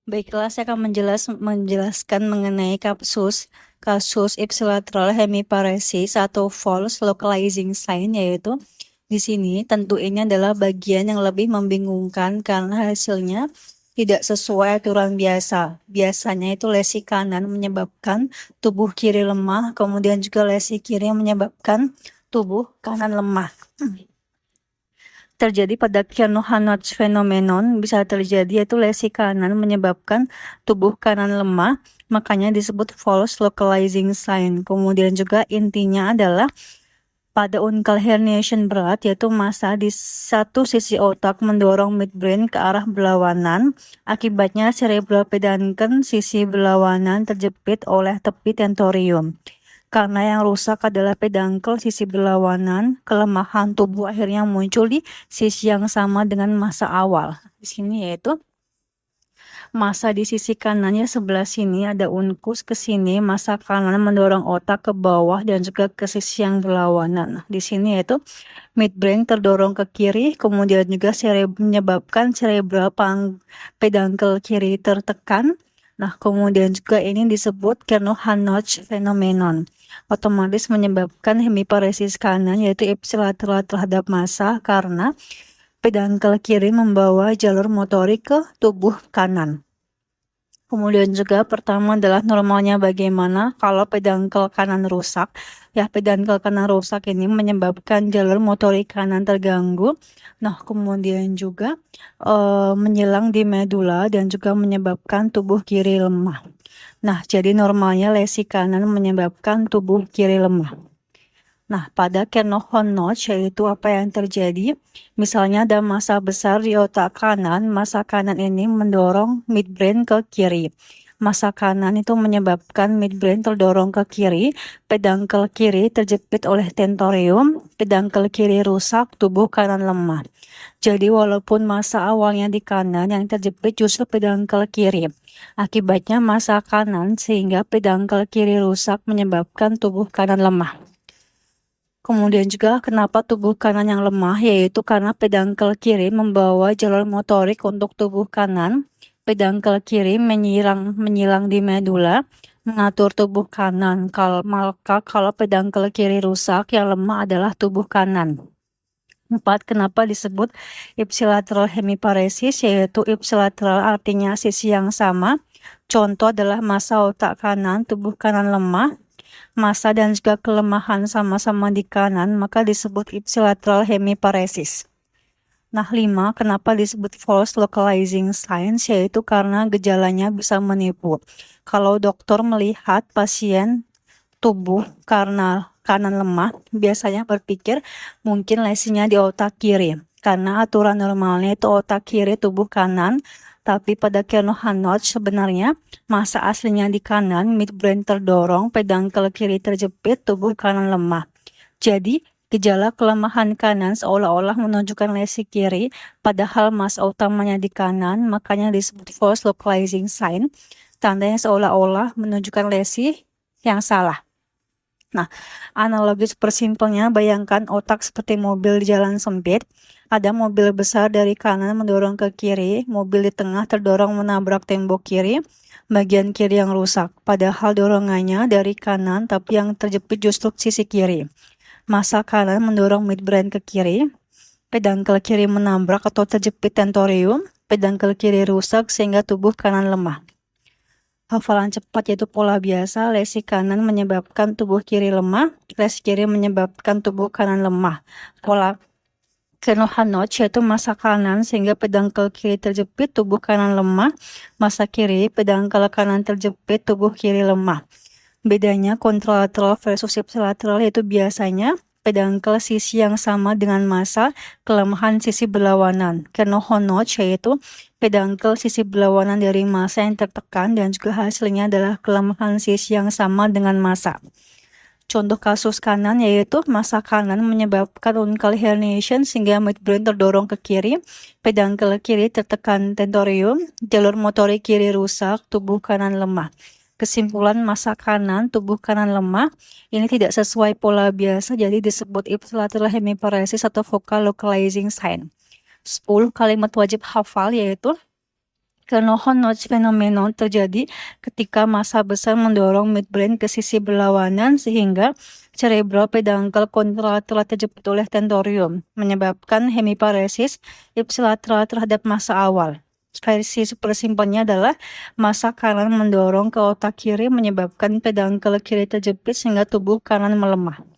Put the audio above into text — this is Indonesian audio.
Baiklah, saya akan menjelaskan mengenai kasus ipsilateral hemiparesis atau false localizing sign, yaitu di sini tentu ini adalah bagian yang lebih membingungkan karena hasilnya tidak sesuai aturan biasa. Biasanya itu lesi kanan menyebabkan tubuh kiri lemah, kemudian juga lesi kiri menyebabkan tubuh kanan lemah. Terjadi pada Kernohan-Notch phenomenon bisa terjadi yaitu lesi kanan menyebabkan tubuh kanan lemah, makanya disebut false localizing sign. Kemudian juga intinya adalah pada unikal herniation berat, yaitu massa di satu sisi otak mendorong midbrain ke arah berlawanan. Akibatnya cerebral peduncle sisi berlawanan terjepit oleh tepi tentorium. Karena yang rusak adalah pedangkel sisi berlawanan, kelemahan tubuh akhirnya muncul di sisi yang sama dengan massa awal. Di sini yaitu massa di sisi kanannya sebelah sini ada unkus ke sini, massa kanan mendorong otak ke bawah dan juga ke sisi yang berlawanan. Di sini yaitu midbrain terdorong ke kiri, kemudian juga menyebabkan cerebral pedangkel kiri tertekan. Nah, kemudian juga ini disebut Kernohan-Notch phenomenon. Otomatis menyebabkan hemiparesis kanan yaitu ipsilateral terhadap massa karena pedangkel kiri membawa jalur motorik ke tubuh kanan. Kemudian juga pertama adalah normalnya bagaimana kalau pedangkel kanan rusak. Ya, pedangkel kanan rusak ini menyebabkan jalur motorik kanan terganggu. Nah, kemudian juga menyilang di medula dan juga menyebabkan tubuh kiri lemah. Nah, jadi normalnya lesi kanan menyebabkan tubuh kiri lemah. Nah, pada Kernohan-Notch yaitu apa yang terjadi? Misalnya ada massa besar di otak kanan, massa kanan ini mendorong midbrain ke kiri. Massa kanan itu menyebabkan midbrain terdorong ke kiri, pedangkel kiri terjepit oleh tentorium, pedangkel kiri rusak, tubuh kanan lemah. Jadi walaupun massa awalnya di kanan, yang terjepit justru pedangkel kiri. Akibatnya massa kanan sehingga pedangkel kiri rusak menyebabkan tubuh kanan lemah. Kemudian juga kenapa tubuh kanan yang lemah, yaitu karena pedangkel kiri membawa jalur motorik untuk tubuh kanan. Pedangkel kiri menyilang di medula, mengatur tubuh kanan. Maka kalau pedangkel kiri rusak, yang lemah adalah tubuh kanan. 4. Kenapa disebut ipsilateral hemiparesis, yaitu ipsilateral artinya sisi yang sama. Contoh adalah massa otak kanan, tubuh kanan lemah. Massa dan juga kelemahan sama-sama di kanan, maka disebut ipsilateral hemiparesis. Nah, 5. Kenapa disebut false localizing signs, yaitu karena gejalanya bisa menipu. Kalau dokter melihat pasien tubuh karena kanan lemah, biasanya berpikir mungkin lesinya di otak kiri. Karena aturan normalnya itu otak kiri tubuh kanan, tapi pada Kernohan-Notch sebenarnya massa aslinya di kanan, midbrain terdorong, pedangkel kiri terjepit, tubuh kanan lemah. Jadi, gejala kelemahan kanan seolah-olah menunjukkan lesi kiri, padahal massa utamanya di kanan, makanya disebut false localizing sign. Tandanya seolah-olah menunjukkan lesi yang salah. Nah, analogi super simpelnya, bayangkan otak seperti mobil di jalan sempit. Ada mobil besar dari kanan mendorong ke kiri, mobil di tengah terdorong menabrak tembok kiri, bagian kiri yang rusak. Padahal dorongannya dari kanan, tapi yang terjepit justru sisi kiri. Massa kanan mendorong midbrain ke kiri, pedangkel kiri menabrak atau terjepit tentorium, pedangkel kiri rusak sehingga tubuh kanan lemah. Hafalan cepat yaitu pola biasa, lesi kanan menyebabkan tubuh kiri lemah, lesi kiri menyebabkan tubuh kanan lemah. Pola Kernohan-Notch yaitu massa kanan sehingga pedangkel kiri terjepit, tubuh kanan lemah, massa kiri, pedangkel kanan terjepit, tubuh kiri lemah. Bedanya kontralateral versus ipsilateral yaitu biasanya pedangkel sisi yang sama dengan massa, kelemahan sisi berlawanan. Kernohan-Notch yaitu pedangkel sisi berlawanan dari massa yang tertekan dan juga hasilnya adalah kelemahan sisi yang sama dengan massa. Contoh kasus kanan yaitu massa kanan menyebabkan unikal herniation sehingga midbrain terdorong ke kiri, pedangkel kiri tertekan tentorium, jalur motorik kiri rusak, tubuh kanan lemah. Kesimpulan, massa kanan, tubuh kanan lemah, ini tidak sesuai pola biasa, jadi disebut ipsilateral hemiparesis atau focal localizing sign. 10 kalimat wajib hafal yaitu Carnot notch phenomenon terjadi ketika massa besar mendorong midbrain ke sisi berlawanan sehingga cerebral peduncle kontralateral terjepit oleh tentorium, menyebabkan hemiparesis ipsilateral terhadap massa awal. Versi super simpelnya adalah massa kanan mendorong ke otak kiri menyebabkan peduncle kiri terjepit sehingga tubuh kanan melemah.